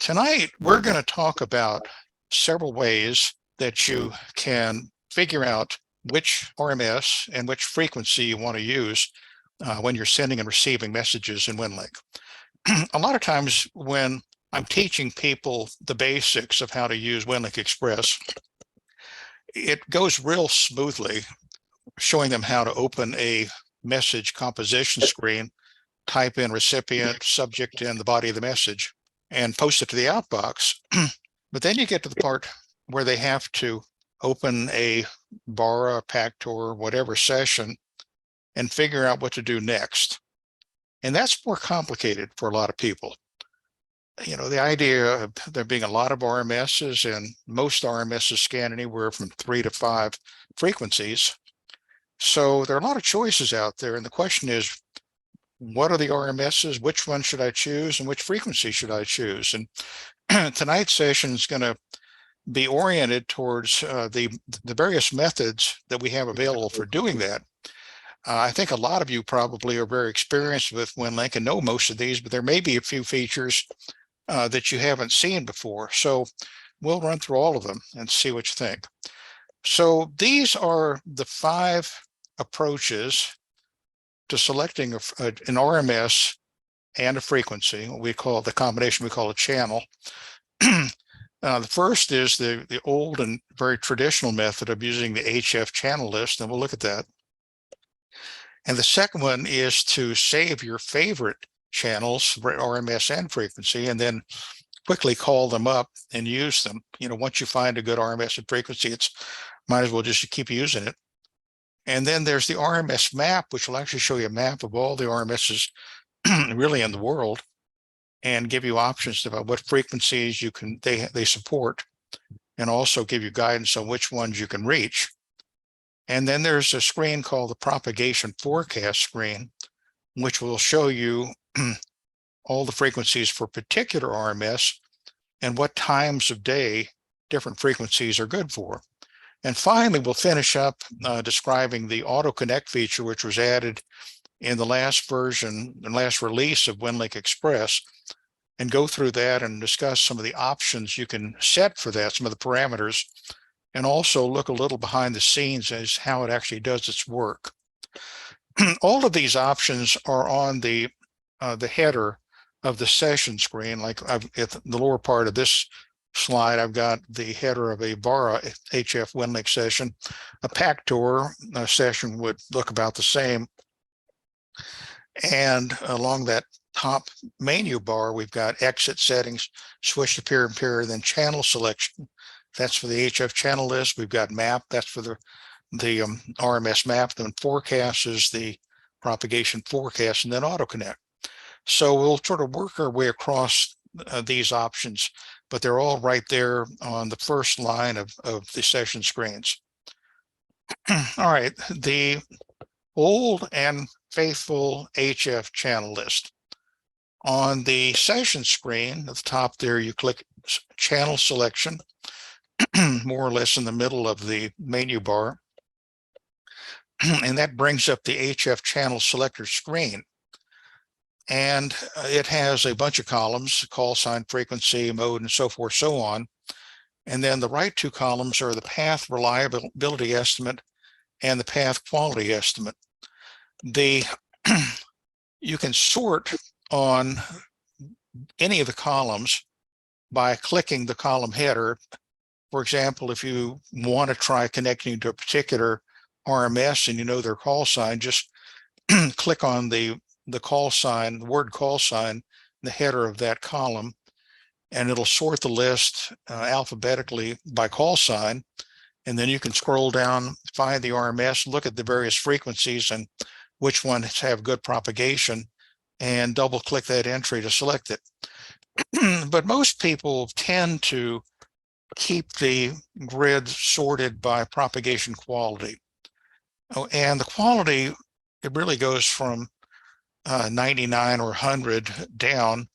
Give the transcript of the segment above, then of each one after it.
Tonight, we're going to talk about several ways that you can figure out which RMS and which frequency you want to use when you're sending and receiving messages in Winlink. A lot of times when I'm teaching people the basics of how to use Winlink Express, it goes real smoothly, showing them how to open a message composition screen, type in recipient, subject, and the body of the message, and post it to the outbox. But then you get to the part where they have to open a BARA, PACTOR, whatever session and figure out what to do next. And that's more complicated for a lot of people. You know, the idea of there being a lot of RMSs, and most RMSs scan anywhere from 3 to 5 frequencies. So there are a lot of choices out there. And the question is, what are the RMSs? Which one should I choose? And which frequency should I choose? And tonight's session is going to be oriented towards the various methods that we have available for doing that. I think a lot of you probably are very experienced with Winlink and know most of these, but there may be a few features that you haven't seen before. So we'll run through all of them and see what you think. So these are the 5 approaches to selecting an RMS and a frequency. We call the combination, we call a channel. The first is the old and very traditional method of using the HF channel list, and we'll look at that. And the second one is to save your favorite channels, RMS and frequency, and then quickly call them up and use them. You know, once you find a good RMS and frequency, it's might as well just keep using it. And then there's the RMS map, which will actually show you a map of all the RMSs really in the world and give you options about what frequencies you can they support, and also give you guidance on which ones you can reach. And then there's a screen called the propagation forecast screen, which will show you all the frequencies for particular RMS and what times of day different frequencies are good for. And finally, we'll finish up describing the auto connect feature, which was added in the last version and last release of Winlink Express, and go through that and discuss some of the options you can set for that, some of the parameters, and also look a little behind the scenes as how it actually does its work. All of these options are on the header of the session screen. Like at the lower part of this slide, I've got the header of a BARA HF Winlink session. A PACTOR session would look about the same. And along that top menu bar, we've got exit settings, switch to peer-in-peer, then channel selection. That's for the HF channel list. We've got map, that's for the RMS map. Then forecast is the propagation forecast, and then auto connect. So we'll sort of work our way across these options, but they're all right there on the first line of the session screens. All right, the old and faithful HF channel list. On the session screen at the top there, you click channel selection, more or less in the middle of the menu bar. And that brings up the HF channel selector screen. And it has a bunch of columns, call sign, frequency, mode, and so forth, so on. And then the right 2 columns are the path reliability estimate and the path quality estimate. You can sort on any of the columns by clicking the column header. For example, if you want to try connecting to a particular RMS and you know their call sign, just click on the call sign, the word call sign, the header of that column, and it'll sort the list alphabetically by call sign. And then you can scroll down, find the RMS, look at the various frequencies and which ones have good propagation, and double click that entry to select it. But most people tend to keep the grid sorted by propagation quality. Oh, and the quality, it really goes from 99 or 100 down,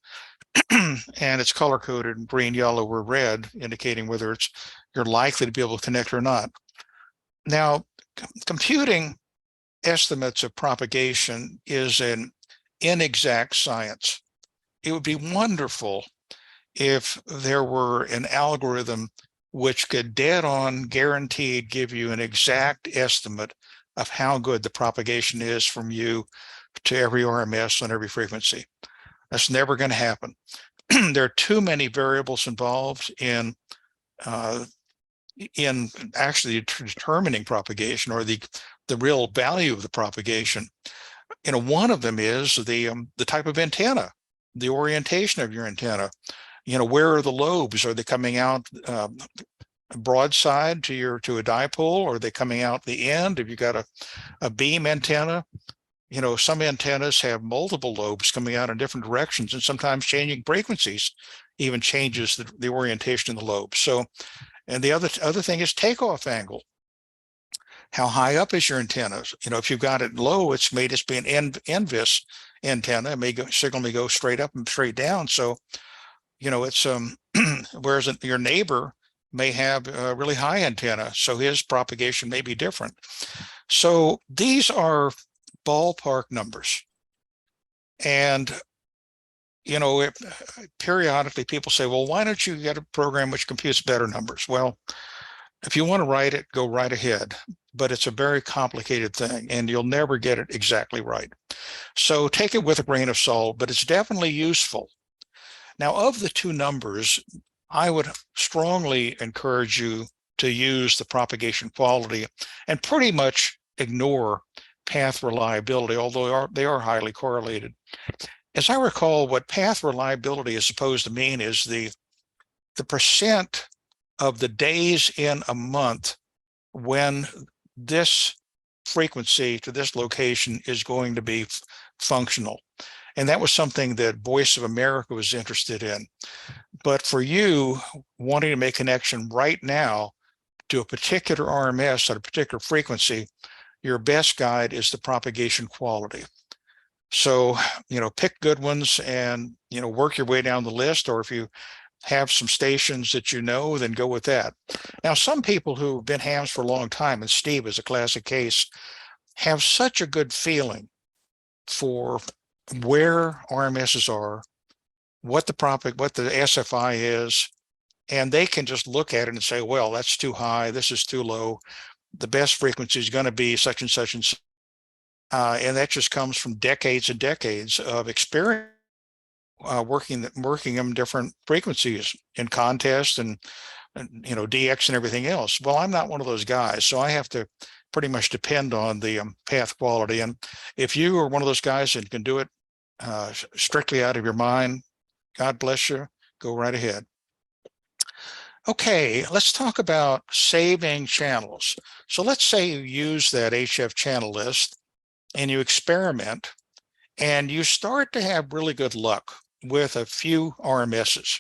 and it's color coded in green, yellow, or red, indicating whether you're likely to be able to connect or not. Now, computing estimates of propagation is an inexact science. It would be wonderful if there were an algorithm which could dead on guaranteed give you an exact estimate of how good the propagation is from you to every RMS on every frequency. That's never going to happen. There are too many variables involved in actually determining propagation, or the real value of the propagation. One of them is the type of antenna, the orientation of your antenna. Where are the lobes? Are they coming out broadside to a dipole, or are they coming out the end? Have you got a beam antenna? Some antennas have multiple lobes coming out in different directions, and sometimes changing frequencies even changes the orientation of the lobe. So, and the other thing is takeoff angle. How high up is your antenna? If you've got it low, it's made to be an NVIS antenna. It may go, signal may go straight up and straight down. So, it's whereas your neighbor may have a really high antenna, so his propagation may be different. So these are ballpark numbers. And, periodically people say, well, why don't you get a program which computes better numbers? Well, if you want to write it, go right ahead. But it's a very complicated thing, and you'll never get it exactly right. So take it with a grain of salt, but it's definitely useful. Now, of the two numbers, I would strongly encourage you to use the propagation quality and pretty much ignore path reliability, although they are highly correlated. As I recall, what path reliability is supposed to mean is the percent of the days in a month when this frequency to this location is going to be functional. And that was something that Voice of America was interested in. But for you wanting to make a connection right now to a particular RMS at a particular frequency, your best guide is the propagation quality. So, pick good ones and, work your way down the list, or if you have some stations that then go with that. Now, some people who've been hams for a long time, and Steve is a classic case, have such a good feeling for where RMSs are, what the SFI is, and they can just look at it and say, well, that's too high, this is too low, the best frequency is going to be such and such and such. And that just comes from decades and decades of experience working them different frequencies in contests and DX and everything else. Well, I'm not one of those guys, so I have to pretty much depend on the path quality. And if you are one of those guys and can do it strictly out of your mind, God bless you, go right ahead. Okay, let's talk about saving channels. So let's say you use that HF channel list and you experiment and you start to have really good luck with a few RMSs.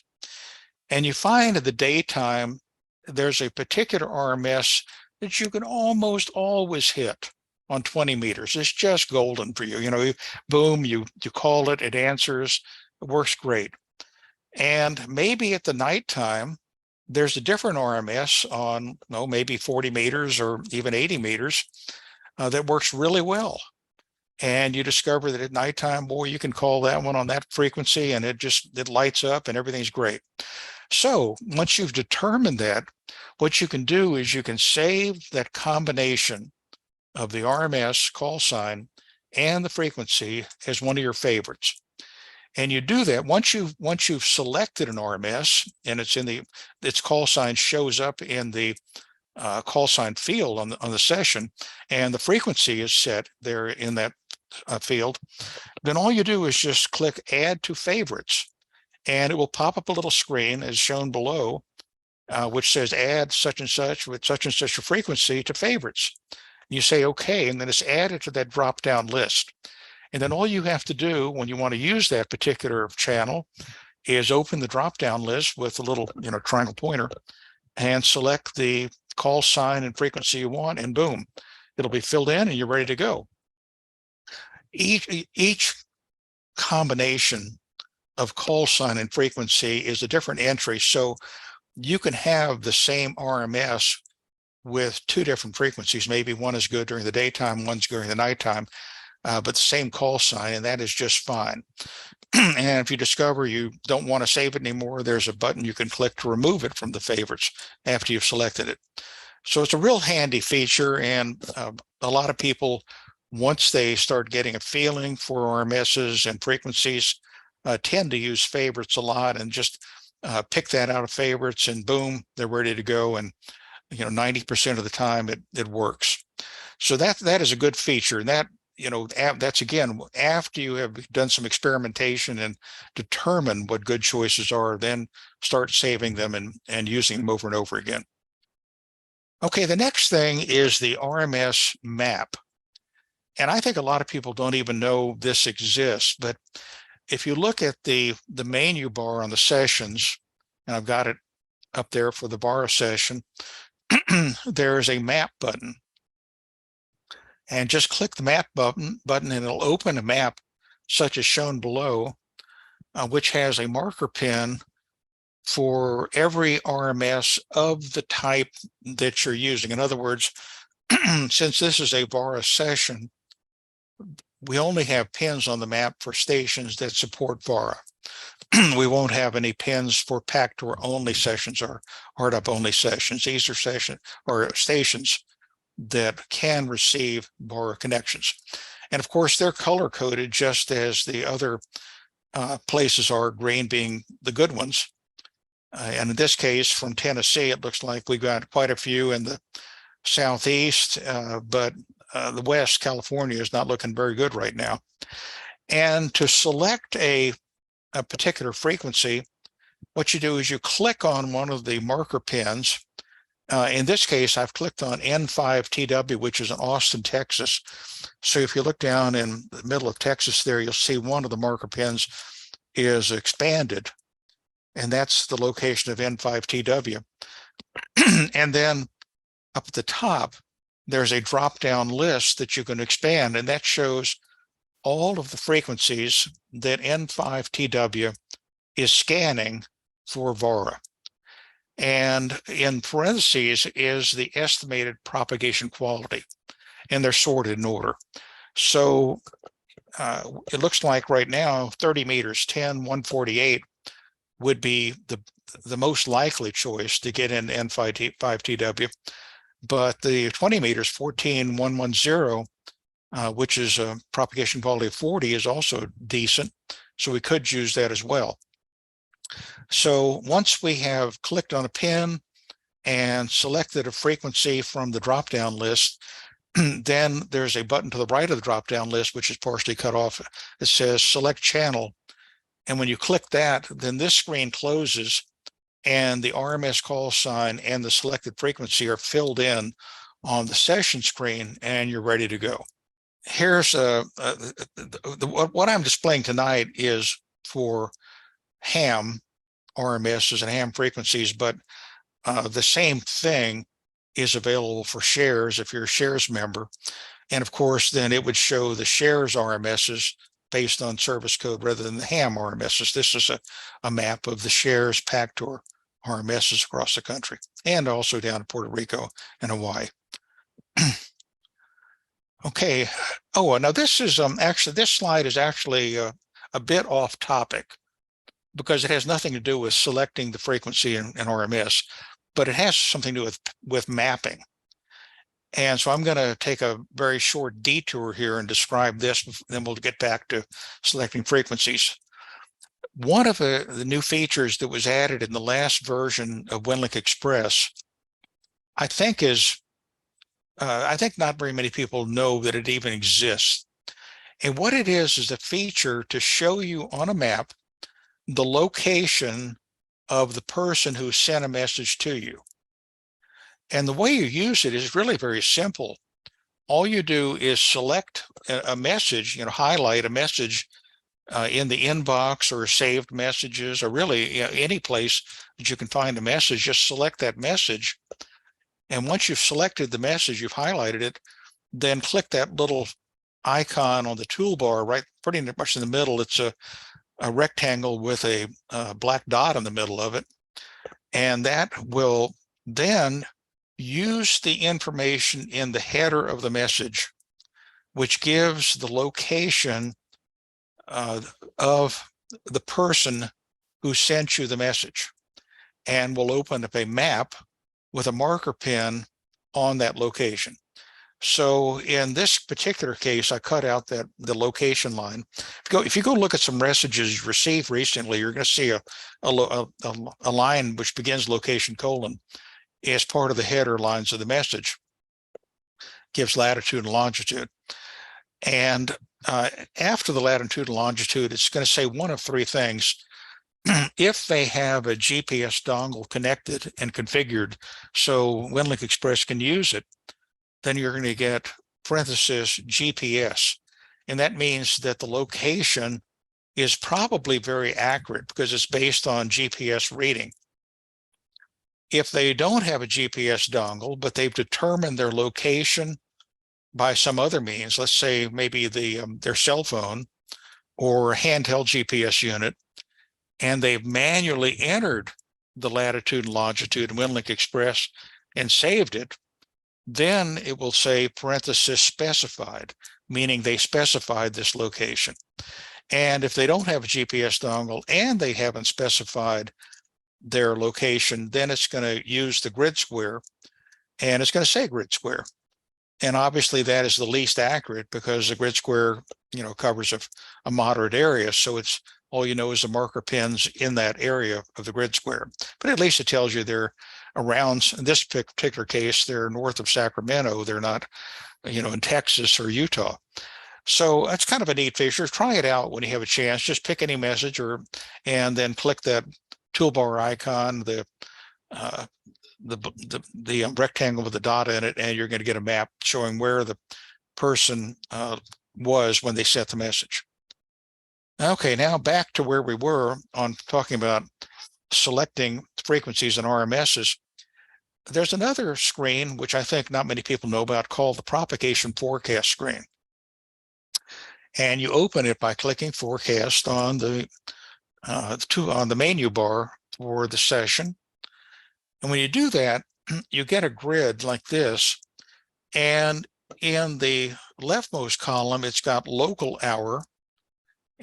And you find in the daytime, there's a particular RMS that you can almost always hit on 20 meters. It's just golden for you. Boom, you call it, it answers, it works great. And maybe at the nighttime, there's a different RMS on maybe 40 meters or even 80 meters that works really well. And you discover that at nighttime, boy, you can call that one on that frequency and it lights up and everything's great. So once you've determined that, what you can do is you can save that combination of the RMS call sign and the frequency as one of your favorites. And you do that once you've selected an RMS and its call sign shows up in the call sign field on the session, and the frequency is set there in that field, then all you do is just click Add to Favorites, and it will pop up a little screen as shown below, which says add such and such with such and such a frequency to favorites. You say okay, and then it's added to that drop-down list. And then all you have to do when you want to use that particular channel is open the drop-down list with a little triangle pointer and select the call sign and frequency you want, and boom, it'll be filled in and you're ready to go. Each combination of call sign and frequency is a different entry, so you can have the same RMS with two different frequencies. Maybe one is good during the daytime, one's during the nighttime, but the same call sign, and that is just fine. And if you discover you don't want to save it anymore, there's a button you can click to remove it from the favorites after you've selected it. So it's a real handy feature, and a lot of people, once they start getting a feeling for RMSs and frequencies, tend to use favorites a lot and just pick that out of favorites, and boom, they're ready to go. And 90% of the time it works. So that is a good feature. And that's again after you have done some experimentation and determine what good choices are, then start saving them and using them over and over again. Okay, the next thing is the RMS map. And I think a lot of people don't even know this exists, but if you look at the menu bar on the sessions, and I've got it up there for the VARA session, there's a map button. And just click the map button and it'll open a map such as shown below, which has a marker pin for every RMS of the type that you're using. In other words, since this is a VARA session, we only have pins on the map for stations that support VARA. We won't have any pins for PACTOR only sessions or RDOP only sessions. These are stations that can receive VARA connections. And of course, they're color coded just as the other places are, green being the good ones. And in this case, from Tennessee, it looks like we got quite a few in the southeast, but the west, California, is not looking very good right now. And to select a particular frequency, what you do is you click on one of the marker pins. In this case, I've clicked on N5TW, which is in Austin, Texas. So if you look down in the middle of Texas there, you'll see one of the marker pins is expanded, and that's the location of N5TW. And then up at the top, there's a drop-down list that you can expand, and that shows all of the frequencies that N5TW is scanning for VARA. And in parentheses is the estimated propagation quality, and they're sorted in order. So it looks like right now 30 meters, 10, 148 would be the most likely choice to get in N5TW. But the 20 meters, 14, 110, which is a propagation quality of 40, is also decent. So we could use that as well. So once we have clicked on a pin and selected a frequency from the drop-down list, then there's a button to the right of the drop-down list, which is partially cut off. It says select channel. And when you click that, then this screen closes and the RMS call sign and the selected frequency are filled in on the session screen, and you're ready to go. Here's what I'm displaying tonight is for ham RMSs and ham frequencies, but the same thing is available for shares if you're a shares member. And of course, then it would show the shares RMSs based on service code rather than the ham RMSs. This is a map of the shares PACTOR RMSs across the country, and also down in Puerto Rico and Hawaii. Okay. Oh, now this is actually, this slide is actually a bit off topic because it has nothing to do with selecting the frequency in RMS, but it has something to do with mapping. And so I'm going to take a very short detour here and describe this, then we'll get back to selecting frequencies. One of the new features that was added in the last version of Winlink Express, I think not very many people know that it even exists. And what it is a feature to show you on a map the location of the person who sent a message to you. And the way you use it is really very simple. All you do is select a message, highlight a message in the inbox or saved messages, or really any place that you can find a message. Just select that message. And once you've selected the message, you've highlighted it, then click that little icon on the toolbar right pretty much in the middle. It's a rectangle with a black dot in the middle of it. And that will then use the information in the header of the message, which gives the location of the person who sent you the message, and will open up a map with a marker pen on that location. So in this particular case, I cut out the location line. If you go look at some messages you received recently, you're going to see a line which begins location : as part of the header lines of the message, gives latitude and longitude. And after the latitude and longitude, it's going to say one of three things. If they have a GPS dongle connected and configured so Winlink Express can use it, then you're going to get parenthesis GPS. And that means that the location is probably very accurate because it's based on GPS reading. If they don't have a GPS dongle, but they've determined their location by some other means, let's say maybe their cell phone or handheld GPS unit, and they've manually entered the latitude and longitude in Winlink Express and saved it, then it will say parenthesis specified, meaning they specified this location. And if they don't have a GPS dongle and they haven't specified their location, then it's going to use the grid square, and it's going to say grid square. And obviously that is the least accurate because the grid square, covers a moderate area. So it's all is the marker pins in that area of the grid square. But at least it tells you they're around, in this particular case, they're north of Sacramento. They're not, in Texas or Utah. So that's kind of a neat feature. Try it out when you have a chance. Just pick any message and then click that toolbar icon, the rectangle with the dot in it, and you're going to get a map showing where the person was when they sent the message. Okay, now back to where we were on talking about selecting frequencies and RMSs. There's another screen, which I think not many people know about, called the propagation forecast screen. And you open it by clicking forecast on the menu bar for the session. And when you do that, you get a grid like this. And in the leftmost column, it's got local hour.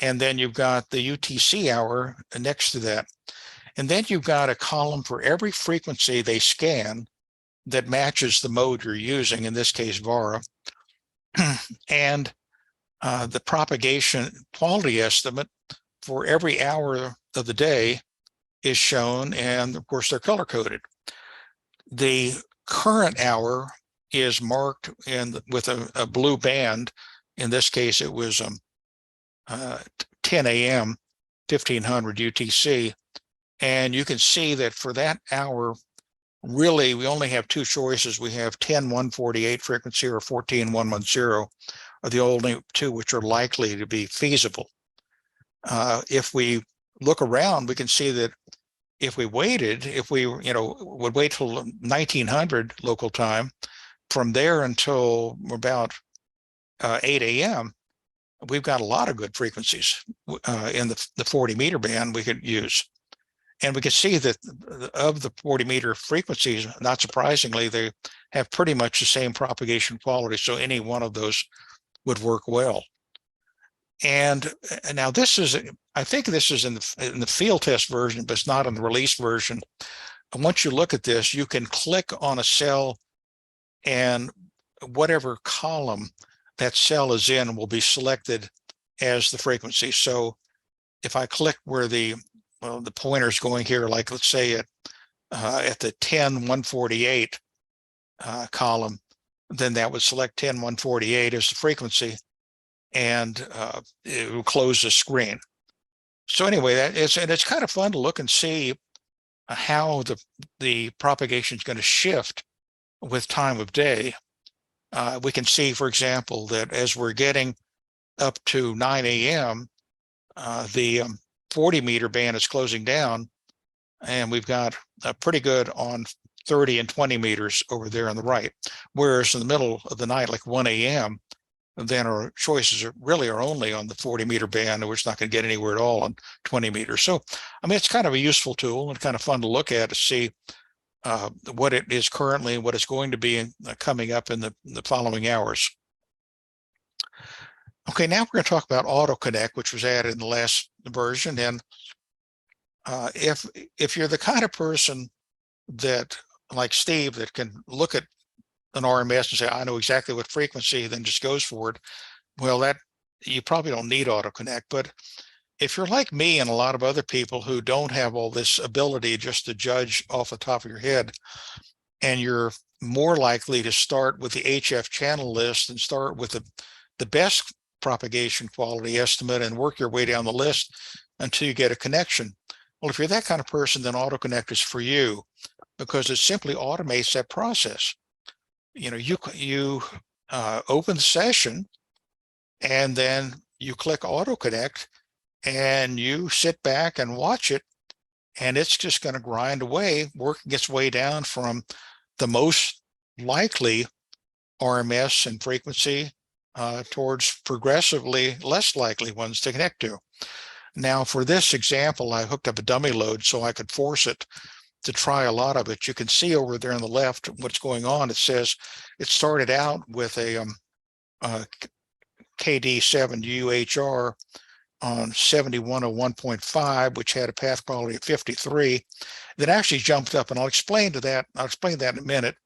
And then you've got the UTC hour next to that. And then you've got a column for every frequency they scan that matches the mode you're using, in this case, VARA. And the propagation quality estimate for every hour of the day is shown, and of course they're color coded. The current hour is marked with a blue band. In this case, it was 10 a.m. 1500 UTC, and you can see that for that hour, really we only have two choices. We have 10-148 frequency or 14-110 are the only two which are likely to be feasible. If we look around, we can see that if we would wait till 1900 local time, from there until about 8 a.m., we've got a lot of good frequencies in the 40 meter band we could use. And we can see that of the 40 meter frequencies, not surprisingly, they have pretty much the same propagation quality. So any one of those would work well. And now I think this is in the field test version, but it's not in the release version. And once you look at this, you can click on a cell, and whatever column that cell is in will be selected as the frequency. So if I click where the pointer is going here, like let's say at the 10-148 column, then that would select 10-148 as the frequency, and it will close the screen. So anyway, it's kind of fun to look and see how the propagation is going to shift with time of day. We can see, for example, that as we're getting up to 9 a.m., the 40 meter band is closing down, and we've got pretty good on 30 and 20 meters over there on the right. Whereas in the middle of the night, like 1 a.m., then our choices are only on the 40 meter band, and we're just not going to get anywhere at all on 20 meters. So, I mean, it's kind of a useful tool and kind of fun to look at to see what it is currently and what it's going to be coming up in the following hours. Okay, now we're going to talk about auto connect, which was added in the last version. And if you're the kind of person that, like Steve, that can look at an RMS and say, I know exactly what frequency, then just goes for it, well, that you probably don't need auto connect. But if you're like me and a lot of other people who don't have all this ability just to judge off the top of your head, and you're more likely to start with the HF channel list and start with the best propagation quality estimate and work your way down the list until you get a connection. Well, if you're that kind of person, then AutoConnect is for you, because it simply automates that process. You know, you open the session, and then you click AutoConnect, and you sit back and watch it, and it's just going to grind away, working its way down from the most likely RMS and frequency towards progressively less likely ones to connect to. Now, for this example, I hooked up a dummy load so I could force it to try a lot of it. You can see over there on the left what's going on. It says it started out with a KD7UHR on 7101.5, which had a path quality of 53. That actually jumped up, and I'll explain that in a minute.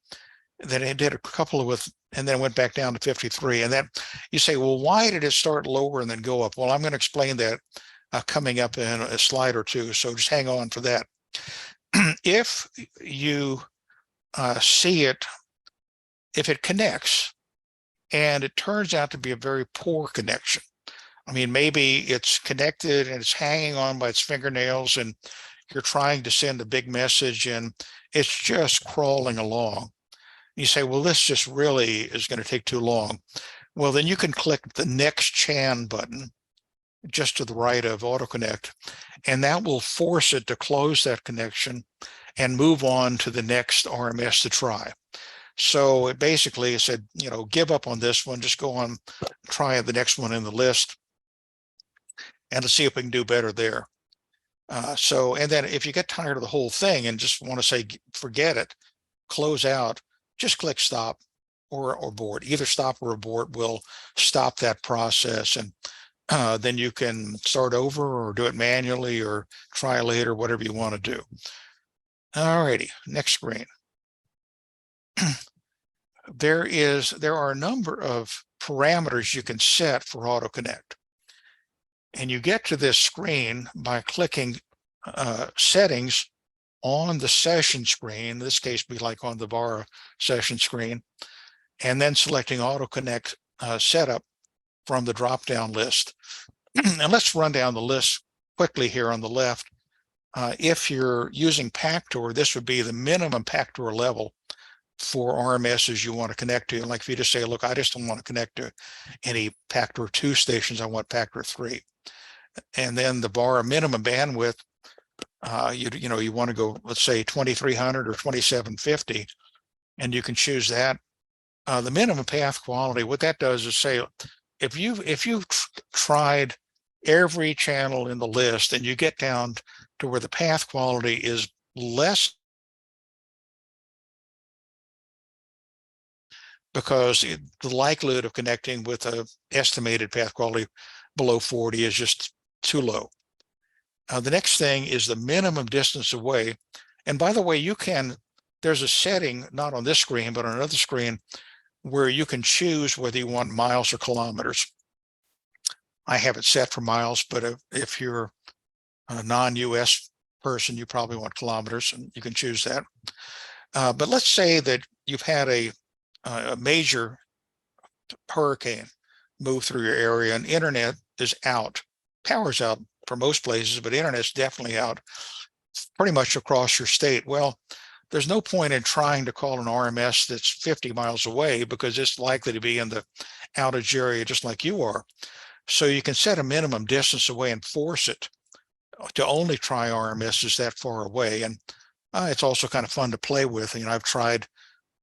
Then it did a couple with, and then went back down to 53. And that, you say, well, why did it start lower and then go up? Well, I'm going to explain that coming up in a slide or two, so just hang on for that. If you see it, if it connects and it turns out to be a very poor connection, I mean, maybe it's connected and it's hanging on by its fingernails, and you're trying to send a big message and it's just crawling along. You say, well, this just really is going to take too long. Well, then you can click the next CHAN button just to the right of AutoConnect, and that will force it to close that connection and move on to the next RMS to try. So it basically said, you know, give up on this one, just go on, try the next one in the list, and to see if we can do better there. And then if you get tired of the whole thing and just want to say, forget it, close out, just click stop or abort. Either stop or abort will stop that process, and then you can start over or do it manually or try later, whatever you want to do. All righty, next screen. There are a number of parameters you can set for AutoConnect. And you get to this screen by clicking settings on the session screen. In this case, be like on the VARA session screen, and then selecting AutoConnect setup from the drop-down list. And let's run down the list quickly here on the left. If you're using PACTOR, this would be the minimum PACTOR level for RMSs you want to connect to. Like if you just say, look, I just don't want to connect to any PACTOR 2 stations, I want PACTOR 3. And then the VARA minimum bandwidth, you want to go, let's say 2300 or 2750, and you can choose that. The minimum path quality, what that does is say, if you've tried every channel in the list and you get down to where the path quality is less, because the likelihood of connecting with a estimated path quality below 40 is just too low. The next thing is the minimum distance away. And by the way, there's a setting, not on this screen, but on another screen, where you can choose whether you want miles or kilometers. I have it set for miles, but if you're a non-US person, you probably want kilometers, and you can choose that. But let's say that you've had a major hurricane move through your area and internet is out. Power's out for most places, but internet's definitely out pretty much across your state. Well, there's no point in trying to call an RMS that's 50 miles away, because it's likely to be in the outage area just like you are. So you can set a minimum distance away and force it to only try RMSs that far away. And it's also kind of fun to play with. You know, I've tried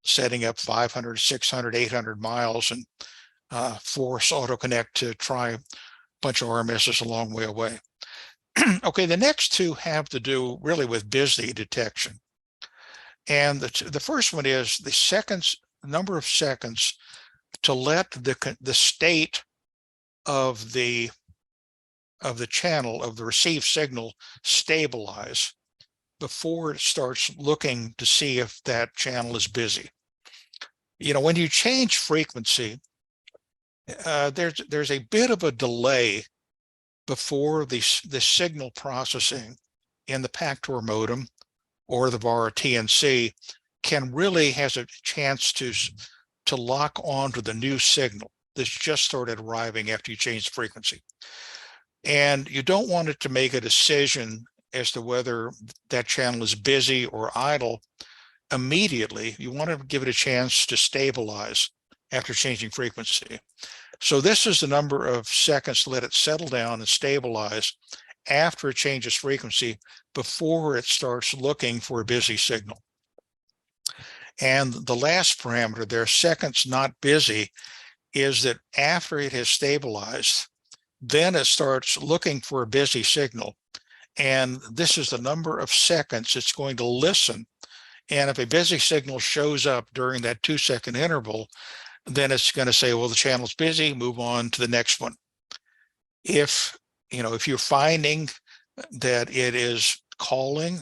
setting up 500, 600, 800 miles and force AutoConnect to try a bunch of RMSs a long way away. Okay, the next two have to do really with busy detection. And the first one is the number of seconds to let the state of the channel of the received signal stabilize before it starts looking to see if that channel is busy. When you change frequency, there's a bit of a delay before the signal processing in the Pactor modem or the VAR TNC has a chance to lock onto the new signal that's just started arriving after you change the frequency. And you don't want it to make a decision as to whether that channel is busy or idle immediately. You want to give it a chance to stabilize after changing frequency. So this is the number of seconds to let it settle down and stabilize after it changes frequency before it starts looking for a busy signal. And the last parameter there, seconds not busy, is that after it has stabilized, then it starts looking for a busy signal. And this is the number of seconds it's going to listen. And if a busy signal shows up during that 2-second interval, then it's going to say, well, the channel's busy, move on to the next one. If you're finding that it is calling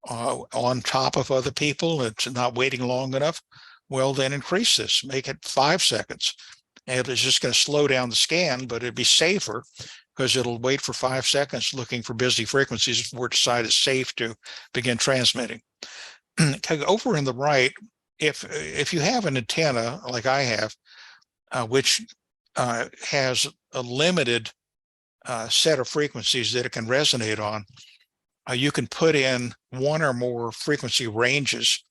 on top of other people, it's not waiting long enough, well, then increase this, make it 5 seconds. And it's just going to slow down the scan, but it'd be safer because it'll wait for 5 seconds looking for busy frequencies before it decides it's safe to begin transmitting. Over in the right, if you have an antenna like I have, which has a limited set of frequencies that it can resonate on, you can put in one or more frequency ranges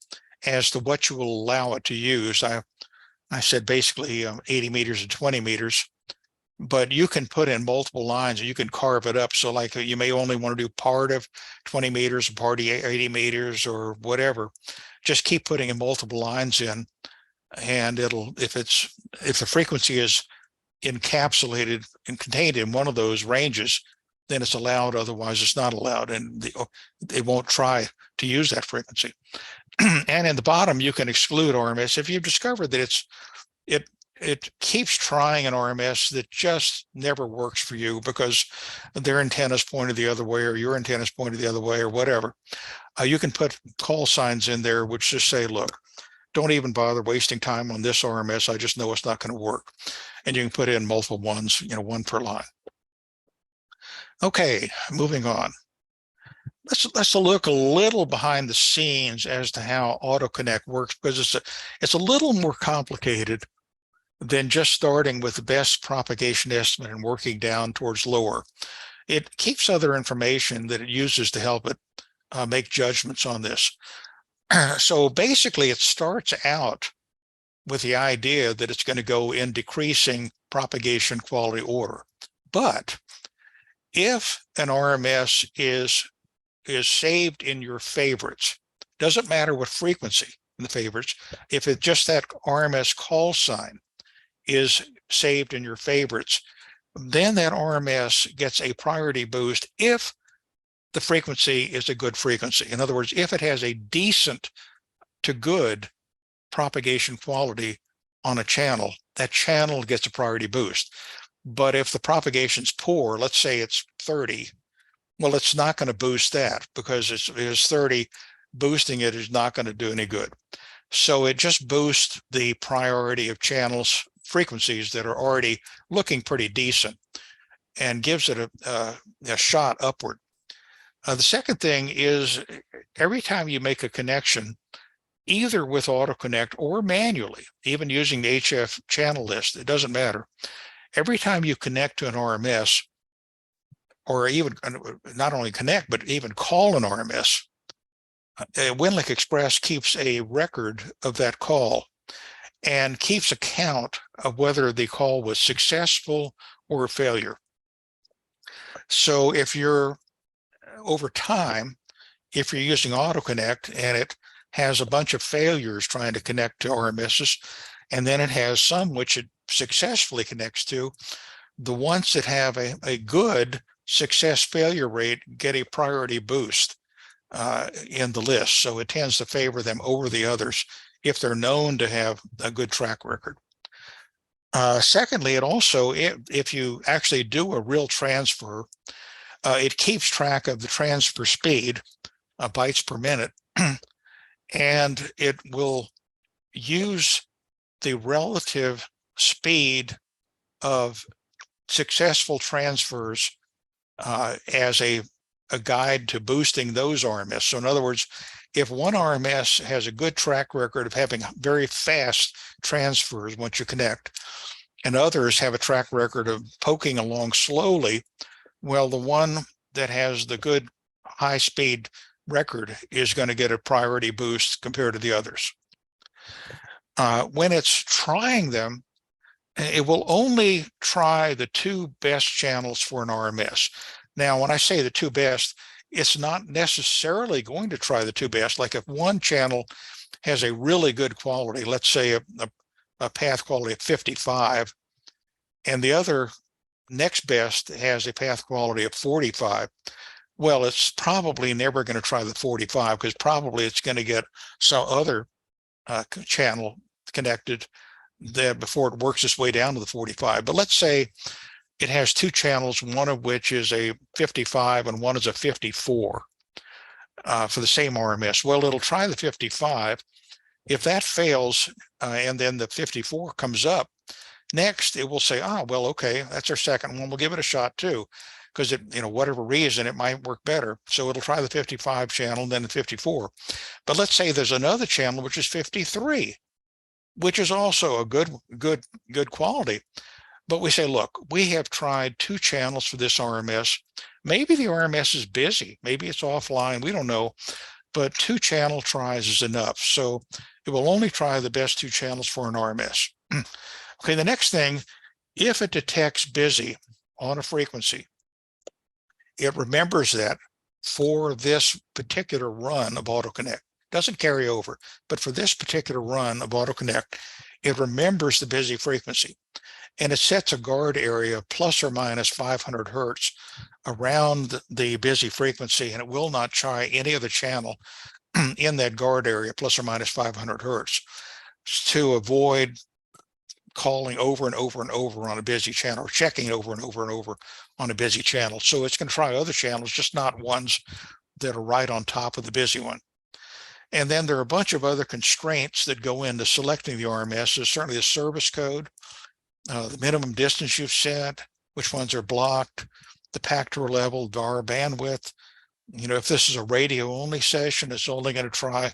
as to what you will allow it to use. I said basically 80 meters and 20 meters, but you can put in multiple lines and you can carve it up. So like you may only want to do part of 20 meters, part of 80 meters or whatever. Just keep putting in multiple lines in, and if the frequency is encapsulated and contained in one of those ranges, then it's allowed. Otherwise it's not allowed, and they won't try to use that frequency. And in the bottom, you can exclude RMS if you've discovered that it keeps trying an RMS that just never works for you because their antenna's pointed the other way or your antenna's pointed the other way or whatever. You can put call signs in there which just say, look, don't even bother wasting time on this RMS. I just know it's not going to work. And you can put in multiple ones, one per line. Okay, moving on. Let's look a little behind the scenes as to how AutoConnect works, because it's a little more complicated than just starting with the best propagation estimate and working down towards lower. It keeps other information that it uses to help it make judgments on this. So basically, it starts out with the idea that it's going to go in decreasing propagation quality order. But if an RMS is saved in your favorites, doesn't matter what frequency in the favorites, if it's just that RMS call sign is saved in your favorites, then that RMS gets a priority boost if the frequency is a good frequency. In other words, if it has a decent to good propagation quality on a channel, that channel gets a priority boost. But if the propagation's poor, let's say it's 30, well, it's not going to boost that because it's 30. Boosting it is not going to do any good. So it just boosts the priority of channels frequencies that are already looking pretty decent and gives it a shot upward. The second thing is every time you make a connection, either with AutoConnect or manually, even using the HF channel list, it doesn't matter. Every time you connect to an RMS, or even not only connect, but even call an RMS, Winlink Express keeps a record of that call and keeps account of whether the call was successful or a failure. So if you're, over time, if you're using AutoConnect and it has a bunch of failures trying to connect to RMSs, and then it has some which it successfully connects to, the ones that have a good success failure rate get a priority boost in the list. So it tends to favor them over the others if they're known to have a good track record. Secondly, it also, if you actually do a real transfer, it keeps track of the transfer speed, bytes per minute, and it will use the relative speed of successful transfers as a guide to boosting those RMS. So in other words, if one RMS has a good track record of having very fast transfers once you connect, and others have a track record of poking along slowly, well, the one that has the good high speed record is going to get a priority boost compared to the others. When it's trying them, it will only try the two best channels for an RMS. Now, when I say the two best, it's not necessarily going to try the two best. Like if one channel has a really good quality, let's say a path quality of 55, and the other next best has a path quality of 45, well, it's probably never going to try the 45 because probably it's going to get some other channel connected there before it works its way down to the 45. But let's say it has two channels, one of which is a 55 and one is a 54 for the same RMS. Well, it'll try the 55. If that fails and then the 54 comes up, next it will say, well, okay, that's our second one. We'll give it a shot too, because it, whatever reason, it might work better. So it'll try the 55 channel and then the 54. But let's say there's another channel, which is 53, which is also a good quality. But we say, look, we have tried two channels for this RMS. Maybe the RMS is busy. Maybe it's offline. We don't know. But two channel tries is enough. So it will only try the best two channels for an RMS. Okay, the next thing, if it detects busy on a frequency, it remembers that for this particular run of AutoConnect. Doesn't carry over, but for this particular run of AutoConnect, it remembers the busy frequency. And it sets a guard area plus or minus 500 hertz around the busy frequency, and it will not try any other channel in that guard area plus or minus 500 hertz to avoid calling over and over and over on a busy channel, or checking over and over and over on a busy channel. So it's going to try other channels, just not ones that are right on top of the busy one. And then there are a bunch of other constraints that go into selecting the RMS. There's certainly the service code, the minimum distance you've set, which ones are blocked, the Pactor level, VAR bandwidth. If this is a radio only session, it's only going to try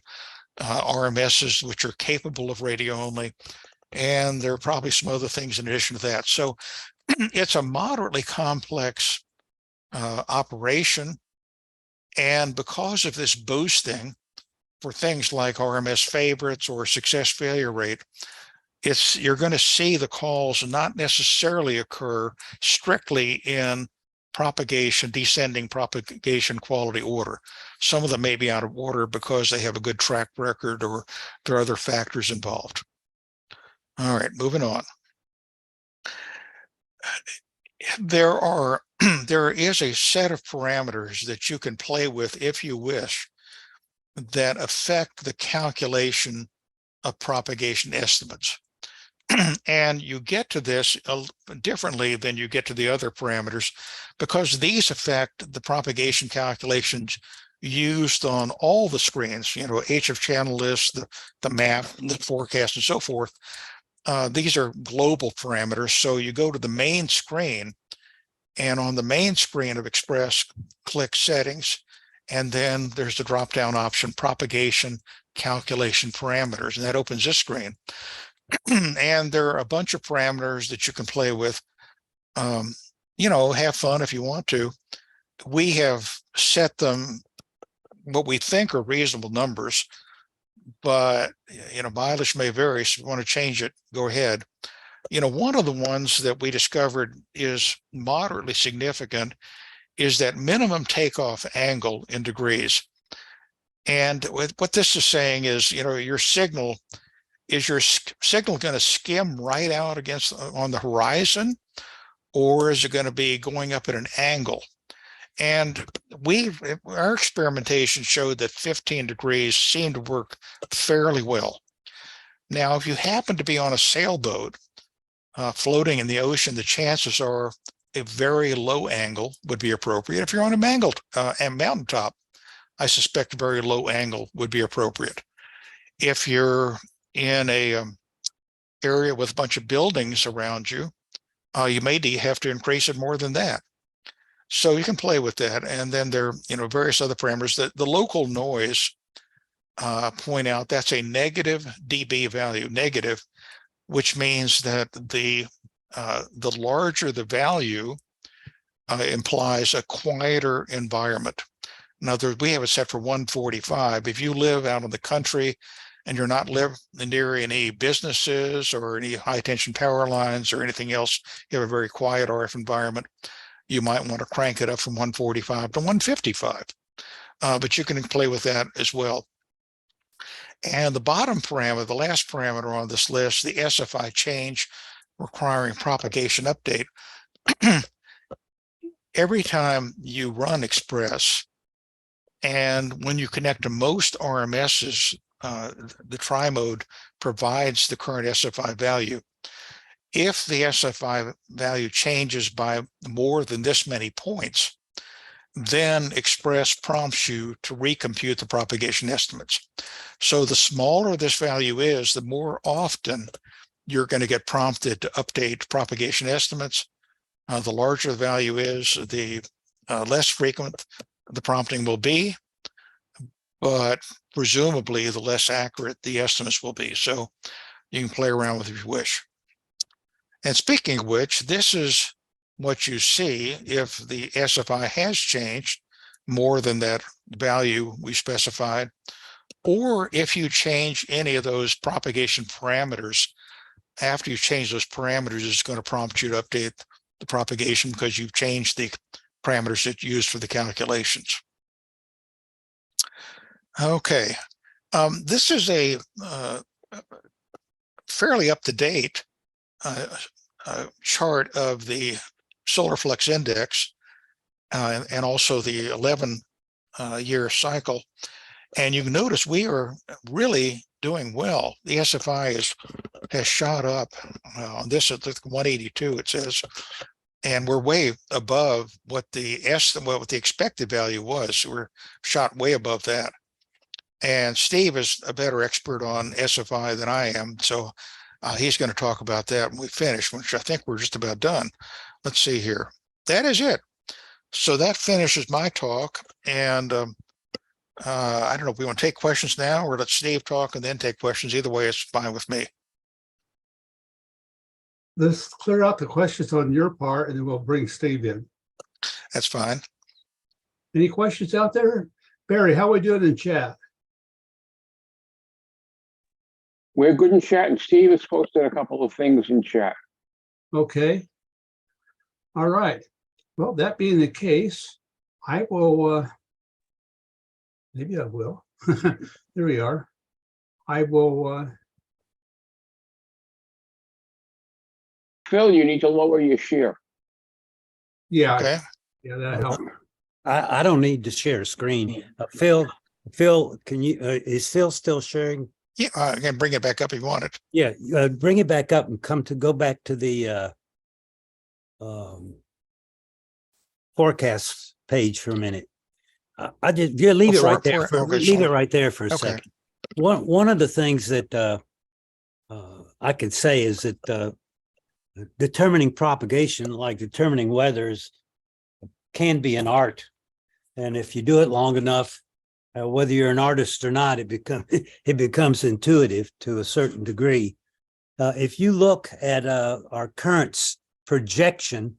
RMSs which are capable of radio only. And there are probably some other things in addition to that. So it's a moderately complex operation. And because of this boosting for things like RMS favorites or success failure rate, you're going to see the calls not necessarily occur strictly in descending propagation quality order. Some of them may be out of order because they have a good track record or there are other factors involved. All right, moving on. There is a set of parameters that you can play with if you wish that affect the calculation of propagation estimates. And you get to this differently than you get to the other parameters because these affect the propagation calculations used on all the screens, H of channel list, the map, the forecast, and so forth. These are global parameters. So you go to the main screen, and on the main screen of Express, click Settings, and then there's the drop-down option, Propagation Calculation Parameters, and that opens this screen. And there are a bunch of parameters that you can play with. Have fun if you want to. We have set them what we think are reasonable numbers, but mileage may vary. So if you want to change it, go ahead. One of the ones that we discovered is moderately significant is that minimum takeoff angle in degrees. And what this is saying is, your signal going to skim right out on the horizon, or is it going to be going up at an angle? And our experimentation showed that 15 degrees seemed to work fairly well. Now, if you happen to be on a sailboat, floating in the ocean, the chances are a very low angle would be appropriate. If you're on a mountaintop, I suspect a very low angle would be appropriate. If you're in a area with a bunch of buildings around you, you may have to increase it more than that. So you can play with that. And then there are, various other parameters. That the local noise, point out that's a negative dB value, negative, which means that the larger the value implies a quieter environment. In other words, we have it set for 145. If you live out in the country and you're not live near any businesses or any high tension power lines or anything else, you have a very quiet RF environment, you might want to crank it up from 145 to 155. But you can play with that as well. And the bottom parameter, the last parameter on this list, the SFI change requiring propagation update. Every time you run Express, and when you connect to most RMSs, the tri-mode provides the current SFI value. If the SFI value changes by more than this many points, then Express prompts you to recompute the propagation estimates. So the smaller this value is, the more often you're going to get prompted to update propagation estimates. The larger the value is, the less frequent the prompting will be, but presumably the less accurate the estimates will be. So you can play around with it if you wish. And speaking of which, this is what you see if the SFI has changed more than that value we specified, or if you change any of those propagation parameters. After you change those parameters, it's going to prompt you to update the propagation because you've changed the parameters that you used for the calculations. Okay, this is a fairly up-to-date chart of the solar flux index and also the 11-year cycle. And you can notice we are really doing well. The SFI has shot up on this at 182, it says, and we're way above what the expected value was. So we're shot way above that. And Steve is a better expert on SFI than I am, so he's going to talk about that when we finish, which I think we're just about done. Let's see here. That is it. So that finishes my talk. And I don't know if we want to take questions now or let Steve talk and then take questions. Either way, it's fine with me. Let's clear out the questions on your part, and then we'll bring Steve in. That's fine. Any questions out there? Barry, how are we doing in chat? We're good in chat, and Steve has posted a couple of things in chat. Okay. All right. Well, that being the case, I will, maybe I will. There we are. I will. Phil, you need to lower your share. Yeah. Okay. Yeah, that helped. I don't need to share a screen. Phil, can you, is Phil still sharing? Yeah, I can bring it back up if you want it. Yeah, bring it back up and go back to the forecast page for a minute. I just leave it right there. Leave it right there for a second. One of the things that I could say is that determining propagation, like determining weathers, can be an art, and if you do it long enough, whether you're an artist or not, it becomes intuitive to a certain degree. If you look at our current projection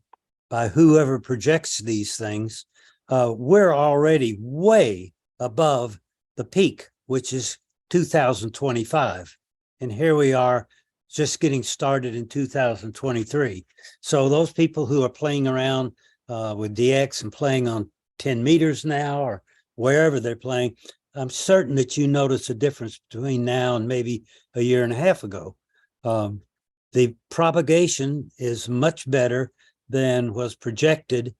by whoever projects these things, we're already way above the peak, which is 2025. And here we are just getting started in 2023. So those people who are playing around with DX and playing on 10 meters now or wherever they're playing, I'm certain that you notice a difference between now and maybe a year and a half ago. The propagation is much better than was projected.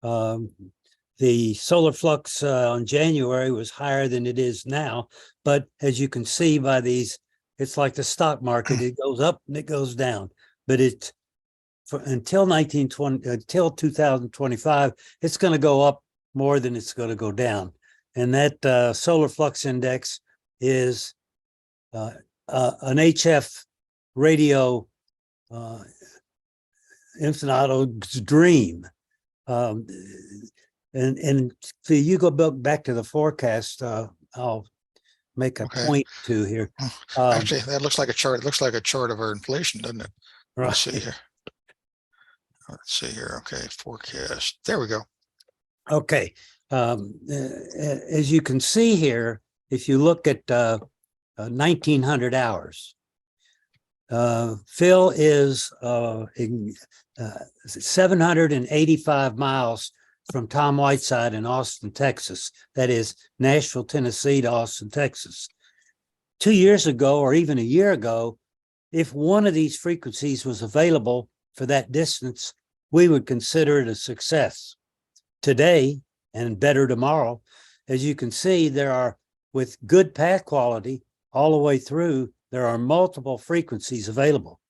The solar flux on January was higher than it is now, but as you can see by these, it's like the stock market, it goes up and it goes down, but until 2025, it's going to go up more than it's going to go down. And that solar flux index is an HF radio Infinido's dream. And so you go back to the forecast, I'll make a point to here. Actually, that looks like a chart. It looks like a chart of our inflation, doesn't it? Right. Let's see here. Let's see here. Okay, forecast. There we go. Okay. As you can see here, if you look at 1900 hours, Phil is 785 miles from Tom Whiteside in Austin, Texas. That is Nashville, Tennessee to Austin, Texas. 2 years ago, or even a year ago, if one of these frequencies was available for that distance, we would consider it a success. Today, and better tomorrow, as you can see, there are, with good path quality all the way through, there are multiple frequencies available.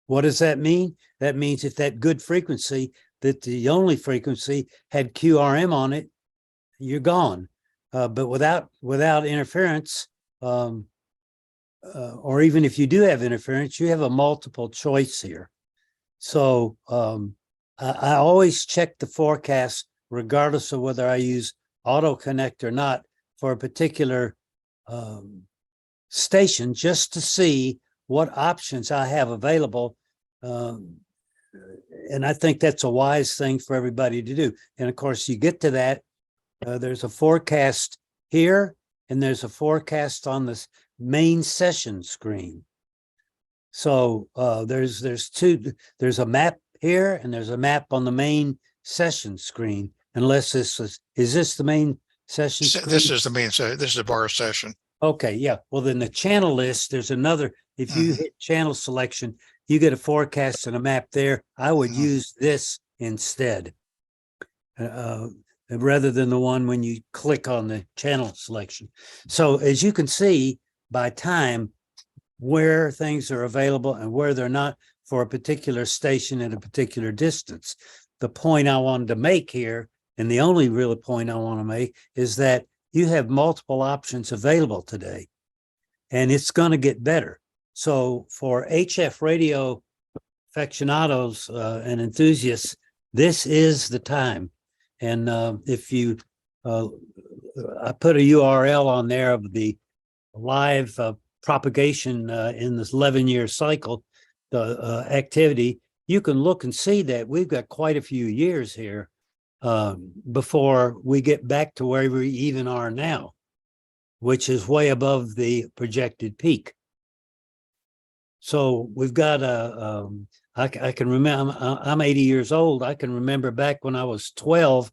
What does that mean? That means if that good frequency, that the only frequency had QRM on it, you're gone. But without interference, or even if you do have interference, you have a multiple choice here. So I always check the forecast, regardless of whether I use auto connect or not, for a particular station, just to see what options I have available. And I think that's a wise thing for everybody to do. And of course, you get to that, there's a forecast here, and there's a forecast on this main session screen. So there's a map here, and there's a map on the main session screen. Unless is this the main session screen? This is the main session. This is a bar session. Okay, yeah. Well, then the channel list, there's another. If you hit channel selection, you get a forecast and a map there. I would use this instead, rather than the one when you click on the channel selection. So as you can see, by time, where things are available and where they're not for a particular station at a particular distance. The point I wanted to make here, and the only real point I want to make, is that you have multiple options available today, and it's going to get better. So for HF radio aficionados and enthusiasts, this is the time. And if you, I put a URL on there of the live propagation in this 11-year cycle, the activity. You can look and see that we've got quite a few years here before we get back to where we even are now, which is way above the projected peak. So we've got I can remember, I'm 80 years old. I can remember back when I was 12,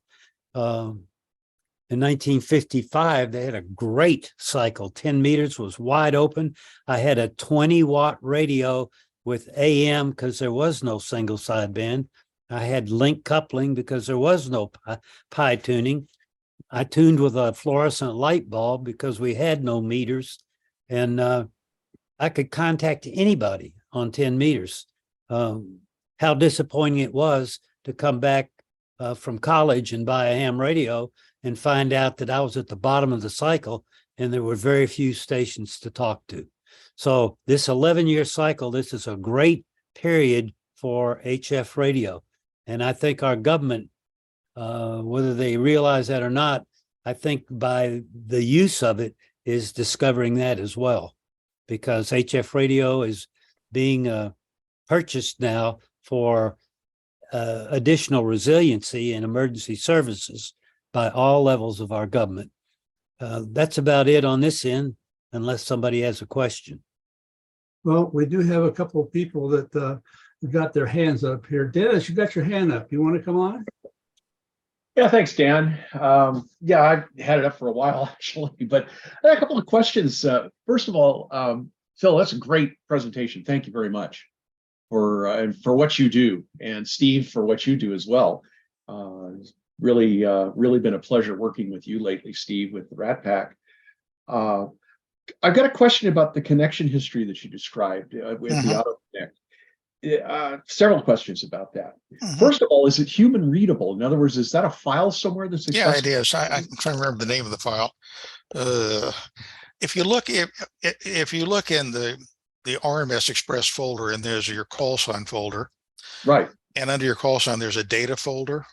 in 1955, they had a great cycle. 10 meters was wide open. I had a 20-watt radio with AM because there was no single sideband. I had link coupling because there was no pi tuning. I tuned with a fluorescent light bulb because we had no meters. And I could contact anybody on 10 meters. How disappointing it was to come back from college and buy a ham radio and find out that I was at the bottom of the cycle and there were very few stations to talk to. So this 11-year cycle, this is a great period for HF radio. And I think our government, whether they realize that or not, I think by the use of it is discovering that as well, because HF radio is being purchased now for additional resiliency and emergency services by all levels of our government. That's about it on this end, unless somebody has a question. Well, we do have a couple of people that got their hands up here. Dennis, you got your hand up. You want to come on? Yeah, thanks, Dan. Yeah, I've had it up for a while, actually, but I had a couple of questions. First of all, Phil, that's a great presentation. Thank you very much for what you do, and Steve for what you do as well. Really been a pleasure working with you lately, Steve, with the RATPAC. I've got a question about the connection history that you described with the auto connect. Several questions about that. Mhm. First of all, is it human readable? In other words, is that a file somewhere that's Yeah, accessible? it is. I'm trying to remember the name of the file. If you look if you look in the RMS Express folder, and there's your call sign folder, Right. and under your call sign there's a data folder.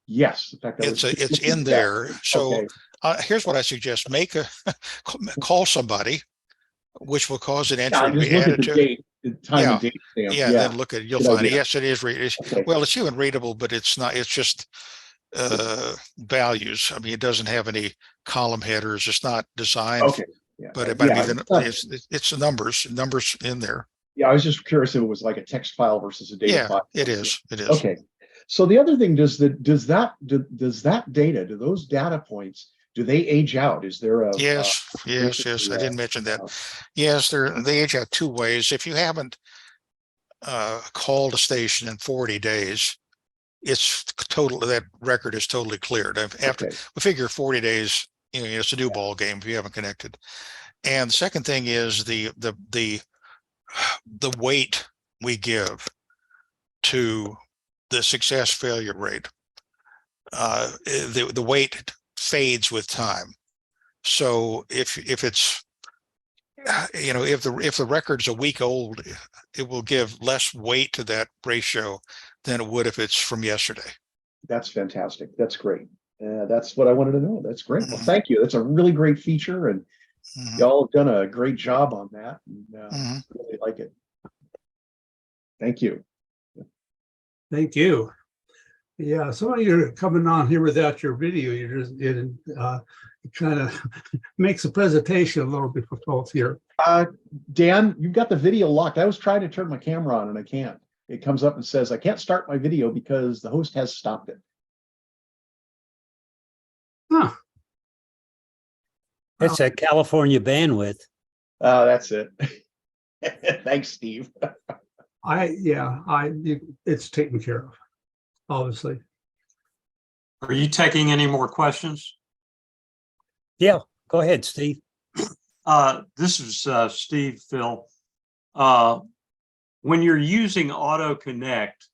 Yes. In fact, It's in there. So Okay. here's what I suggest: call somebody, which will cause an Yeah, entry to just be look at added the to. date, the time Yeah, and date stamp. yeah, and then look at it. You'll Good find it. idea. Yes, it is. Okay. Well, it's human readable, but it's not. It's just values. I mean, it doesn't have any column headers. It's not designed. Okay. Yeah. But it might Yeah. be it's the numbers in there. Yeah. I was just curious if it was like a text file versus a data Yeah, file. it is. It is. Okay. So the other thing, does that data, do those data points, do they age out? Is there a Yes. I didn't mention that. Yes, they age out two ways. If you haven't called a station in 40 days, it's total. That record is totally cleared. After we figure 40 days, it's a new ball game if you haven't connected. And the second thing is the weight we give to the success failure rate. The weight fades with time. So if it's if the record's a week old, it will give less weight to that ratio than it would if it's from yesterday. That's fantastic. That's great. That's what I wanted to know. That's great. Well, Mhm. thank you. That's a really great feature, and Mhm. y'all have done a great job on that. And, Mhm. really like it. Thank you. Thank you. Yeah, some of you are coming on here without your video. It kind of makes the presentation a little difficult here. Dan, you've got the video locked. I was trying to turn my camera on and I can't. It comes up and says, I can't start my video because the host has stopped it. Huh. That's a California bandwidth. That's it. Thanks, Steve. It's taken care of, obviously. Are you taking any more questions? Yeah, go ahead, Steve. This is Steve, Phil. When you're using Auto Connect,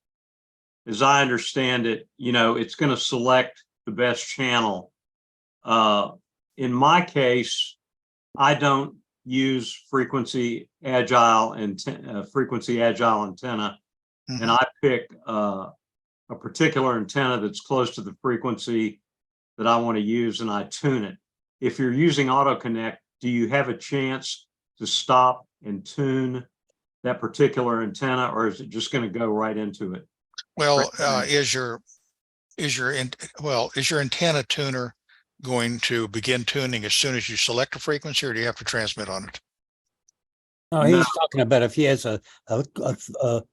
as I understand it, it's going to select the best channel. In my case, I don't use frequency agile antenna, and I pick a particular antenna that's close to the frequency that I want to use, and I tune it. If you're using Auto Connect, do you have a chance to stop and tune that particular antenna, or is it just going to go right into it? Well, is your antenna tuner going to begin tuning as soon as you select a frequency, or do you have to transmit on it? No, he's talking about if he has a